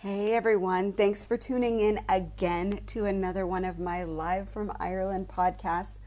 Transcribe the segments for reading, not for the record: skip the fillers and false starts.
Hey everyone, thanks for tuning in again to another one of my Live from Ireland podcasts.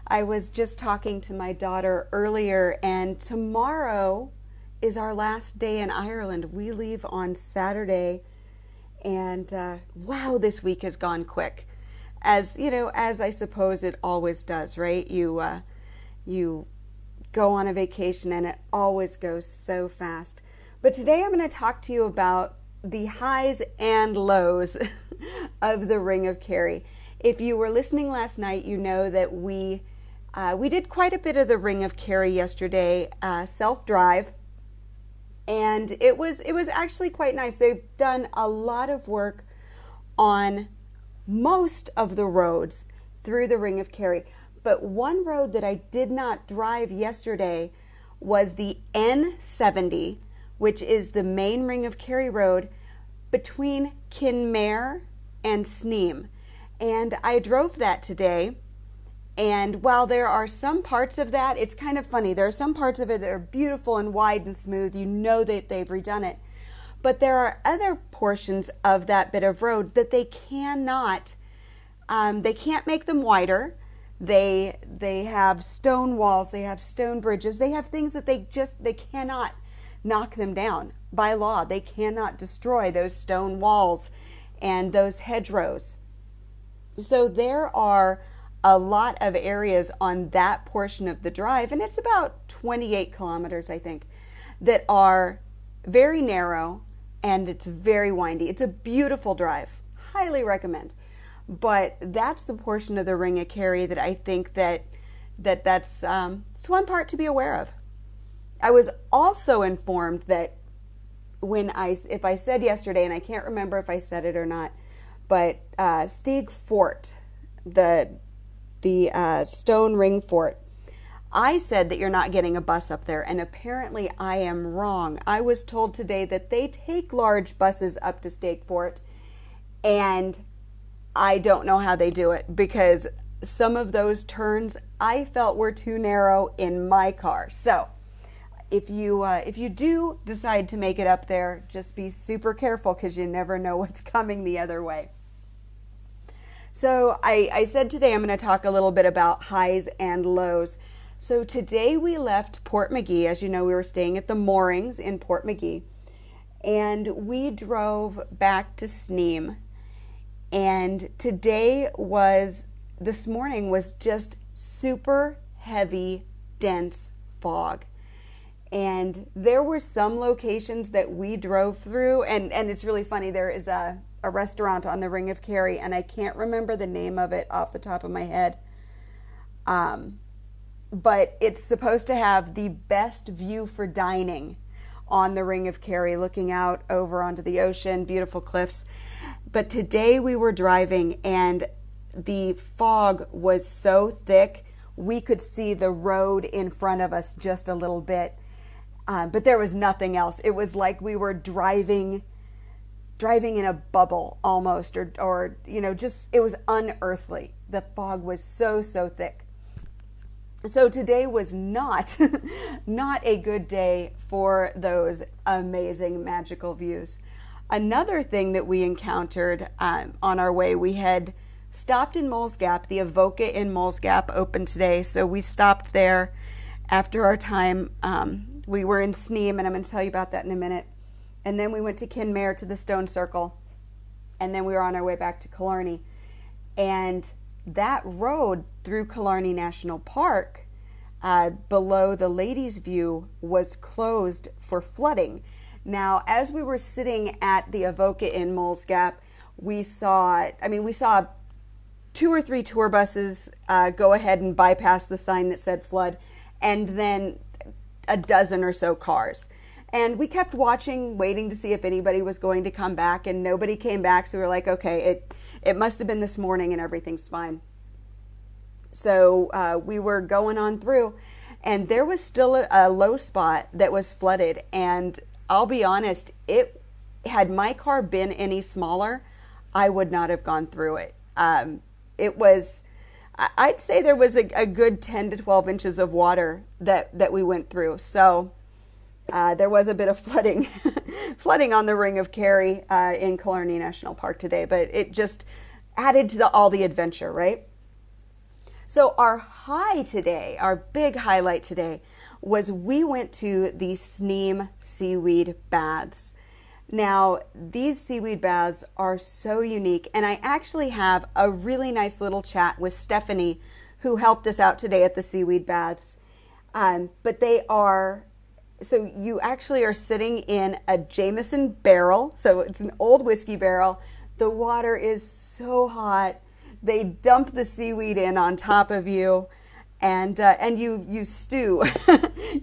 I was just talking to my daughter earlier, and tomorrow is our last day in Ireland. We leave on Saturday, and wow, this week has gone quick. As you know, as I suppose it always does, right? You go on a vacation and it always goes so fast. But today I'm going to talk to you about the highs and lows of the Ring of Kerry. If you were listening last night, you know that we did quite a bit of the Ring of Kerry yesterday, self-drive, and it was actually quite nice. They've done a lot of work on most of the roads through the Ring of Kerry. But one road that I did not drive yesterday was the N70, which is the main Ring of Kerry road between Kinmare and Sneem. And I drove that today. And while there are some parts of that, it's kind of funny. There are some parts of it that are beautiful and wide and smooth. You know that they've redone it. But there are other portions of that bit of road that they cannot, they can't make them wider. They have stone walls, they have stone bridges, they have things that they cannot knock them down by law. They cannot destroy those stone walls and those hedgerows. So there are a lot of areas on that portion of the drive, and it's about 28 kilometers, I think, that are very narrow and it's very windy. It's a beautiful drive. Highly recommend. But that's the portion of the Ring of Kerry that I think that's it's one part to be aware of. I was also informed that if I said yesterday, and I can't remember if I said it or not, but Stieg Fort, the stone ring fort, I said that you're not getting a bus up there, and apparently I am wrong. I was told today that they take large buses up to Stieg Fort, and I don't know how they do it, because some of those turns I felt were too narrow in my car. So if you do decide to make it up there, just be super careful, because you never know what's coming the other way. So I said today I'm going to talk a little bit about highs and lows. So today we left Portmagee. As you know, we were staying at the moorings in Portmagee, and we drove back to Sneem. And this morning was just super heavy, dense fog. And there were some locations that we drove through, and it's really funny. There is a restaurant on the Ring of Kerry, and I can't remember the name of it off the top of my head. But it's supposed to have the best view for dining on the Ring of Kerry, looking out over onto the ocean, beautiful cliffs. But today we were driving, and the fog was so thick, we could see the road in front of us just a little bit. But there was nothing else. It was like we were driving in a bubble almost, or just, it was unearthly. The fog was so thick. So today was not a good day for those amazing magical views. Another thing that we encountered on our way, we had stopped in Moles Gap. The Avoca in Moles Gap opened today, so we stopped there after our time. We were in Sneem, and I'm going to tell you about that in a minute. And then we went to Kinmare to the Stone Circle, and then we were on our way back to Killarney. And that road through Killarney National Park, below the Ladies' View, was closed for flooding. Now, as we were sitting at the Avoca in Moles Gap, we saw 2 or 3 tour buses go ahead and bypass the sign that said flood, and then a dozen or so cars. And we kept watching, waiting to see if anybody was going to come back, and nobody came back, so we were like, okay, it must have been this morning and everything's fine. So we were going on through, and there was still a low spot that was flooded, and I'll be honest, had my car been any smaller, I would not have gone through it. I'd say there was a good 10 to 12 inches of water that we went through. So there was a bit of flooding, flooding on the Ring of Kerry in Killarney National Park today, but it just added to all the adventure, right? So our high today, our big highlight today, was we went to the Sneem Seaweed Baths. Now, these seaweed baths are so unique, and I actually have a really nice little chat with Stephanie, who helped us out today at the seaweed baths. But they are, so you actually are sitting in a Jameson barrel, so it's an old whiskey barrel. The water is so hot. They dump the seaweed in on top of you, and you stew.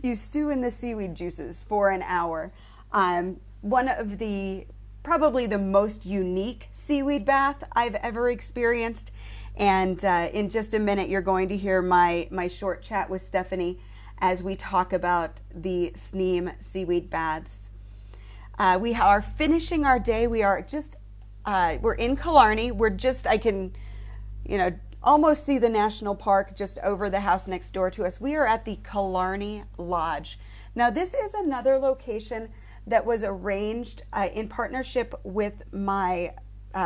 You stew in the seaweed juices for an hour. One of probably the most unique seaweed bath I've ever experienced. And in just a minute, you're going to hear my short chat with Stephanie as we talk about the Sneem Seaweed Baths. We are finishing our day. We are just, we're in Killarney. I can, almost see the national park just over the house next door to us. We are at the Killarney Lodge. Now, this is another location that was arranged in partnership with my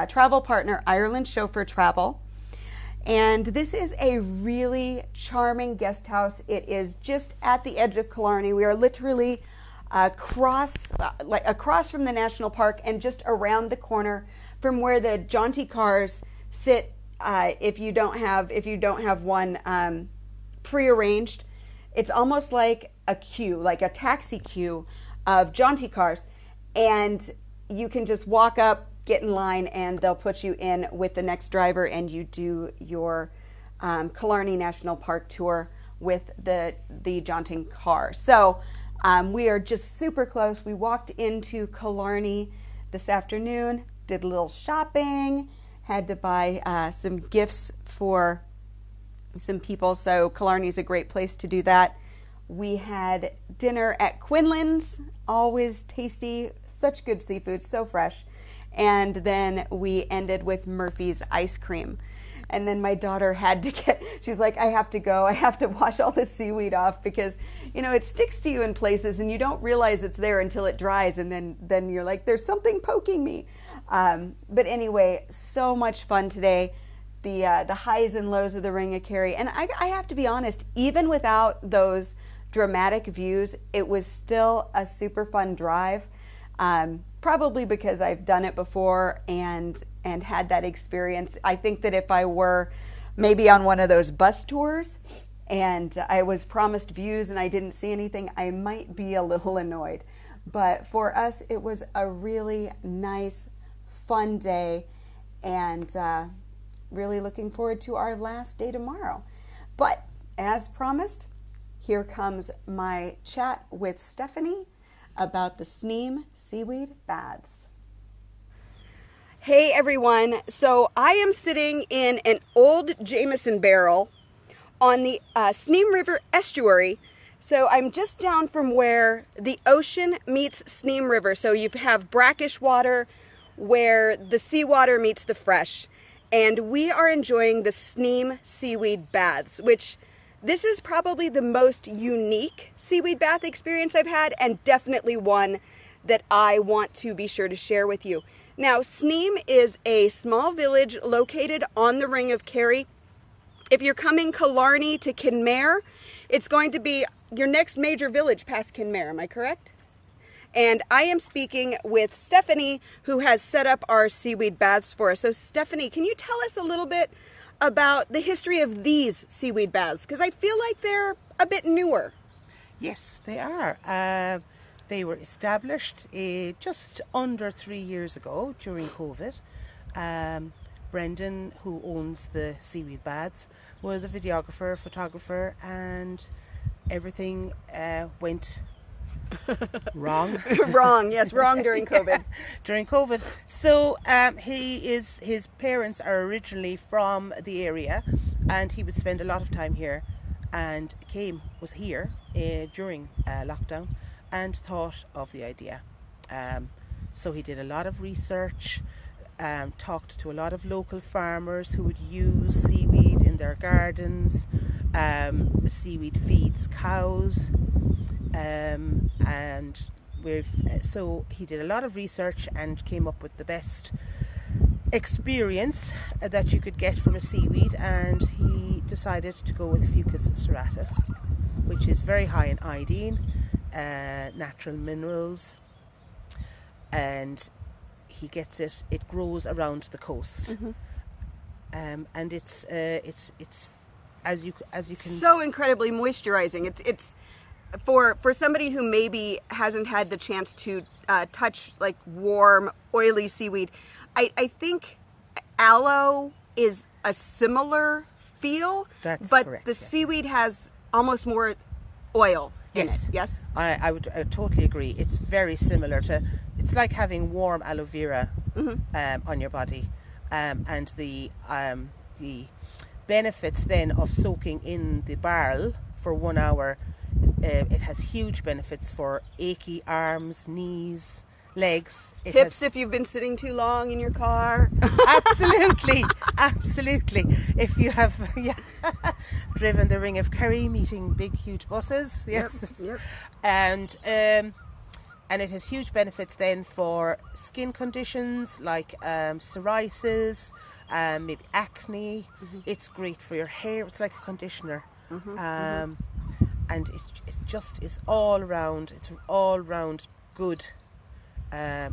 travel partner, Ireland Chauffeur Travel. And this is a really charming guest house. It is just at the edge of Killarney. We are literally across from the national park and just around the corner from where the jaunty cars sit. If you don't have one prearranged, it's almost like a queue, like a taxi queue of jaunty cars, and you can just walk up, get in line, and they'll put you in with the next driver, and you do your Killarney National Park tour with the jaunting car. So we are just super close. We walked into Killarney this afternoon, did a little shopping, had to buy some gifts for some people, so Killarney's a great place to do that. We had dinner at Quinlan's, always tasty, such good seafood, so fresh. And then we ended with Murphy's ice cream. And then my daughter had to she's like, I have to go. I have to wash all this seaweed off because, it sticks to you in places and you don't realize it's there until it dries. And then you're like, there's something poking me. But anyway, so much fun today. The highs and lows of the Ring of Kerry. And I have to be honest, even without those dramatic views, it was still a super fun drive. Probably because I've done it before and had that experience. I think that if I were maybe on one of those bus tours and I was promised views and I didn't see anything, I might be a little annoyed. But for us, it was a really nice, fun day, and really looking forward to our last day tomorrow. But as promised, here comes my chat with Stephanie about the Sneem Seaweed Baths. Hey everyone, so I am sitting in an old Jameson barrel on the Sneem River estuary. So I'm just down from where the ocean meets Sneem River. So you have brackish water where the seawater meets the fresh. And we are enjoying the Sneem Seaweed Baths, which this is probably the most unique seaweed bath experience I've had, and definitely one that I want to be sure to share with you. Now, Sneem is a small village located on the Ring of Kerry. If you're coming Killarney to Kenmare, it's going to be your next major village past Kenmare, am I correct? And I am speaking with Stephanie, who has set up our seaweed baths for us. So Stephanie, can you tell us a little bit about the history of these seaweed baths? Because I feel like they're a bit newer. Yes, they are. They were established just under 3 years ago during COVID. Brendan, who owns the seaweed baths, was a videographer, photographer, and everything went wrong. Wrong during COVID. During COVID. So his parents are originally from the area, and he would spend a lot of time here, and was here during lockdown and thought of the idea. So he did a lot of research, talked to a lot of local farmers who would use seaweed in their gardens. Seaweed feeds cows, and and so he did a lot of research and came up with the best experience that you could get from a seaweed, and he decided to go with Fucus serratus, which is very high in iodine, natural minerals, and he gets it grows around the coast. And it's as you can so incredibly moisturizing. It's for somebody who maybe hasn't had the chance to touch like warm, oily seaweed. I think aloe is a similar feel, That's but correct, the yeah. seaweed has almost more oil in Yes. it. Yes. I would totally agree. It's very similar to. It's like having warm aloe vera on your body, and the benefits then of soaking in the barrel for 1 hour. It has huge benefits for achy arms, knees, legs. Hips if you've been sitting too long in your car. Absolutely. If you have driven the Ring of Kerry, meeting big, huge buses, yes. Yep. And it has huge benefits then for skin conditions like psoriasis, maybe acne. It's great for your hair. It's like a conditioner. And it just is all round. It's an all round good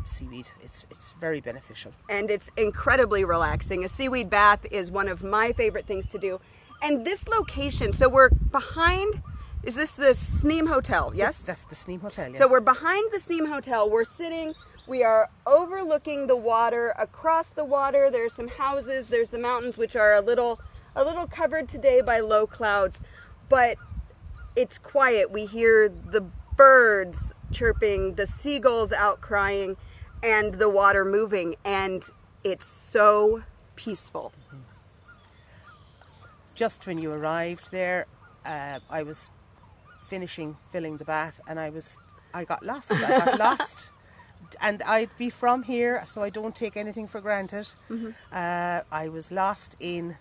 seaweed. It's very beneficial. And it's incredibly relaxing. A seaweed bath is one of my favorite things to do. And this location, so we're behind, is this the Sneem Hotel, yes? That's the Sneem Hotel, yes. So we're behind the Sneem Hotel. We are overlooking the water. Across the water, there's some houses, there's the mountains, which are a little covered today by low clouds. But it's quiet. We hear the birds chirping, the seagulls out crying, and the water moving, and it's so peaceful. Just when you arrived there, I was finishing filling the bath, and I got lost. And I'd be from here, so I don't take anything for granted. I was lost in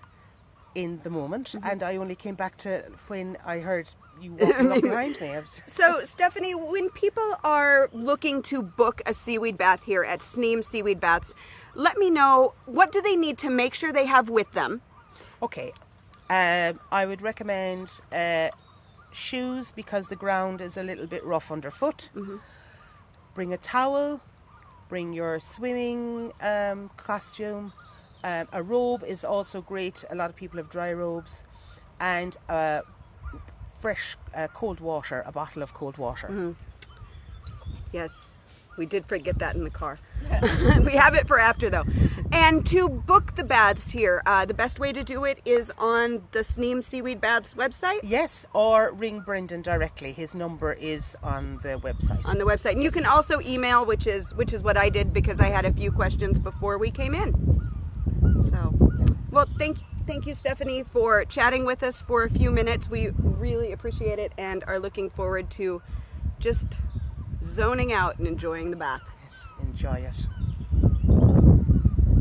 the moment, and I only came back to when I heard you walking up behind me. So, Stephanie, when people are looking to book a seaweed bath here at Sneem Seaweed Baths, let me know, what do they need to make sure they have with them? Okay, I would recommend shoes, because the ground is a little bit rough underfoot. Bring a towel, bring your swimming costume. A robe is also great. A lot of people have dry robes. And fresh cold water, a bottle of cold water. Yes, we did forget that in the car. We have it for after, though. And to book the baths here, the best way to do it is on the Sneem Seaweed Baths website? Yes, or ring Brendan directly. His number is on the website. On the website. And you can also email, which is what I did, because I had a few questions before we came in. So, well, thank you, Stephanie, for chatting with us for a few minutes. We really appreciate it and are looking forward to just zoning out and enjoying the bath. Yes, enjoy it.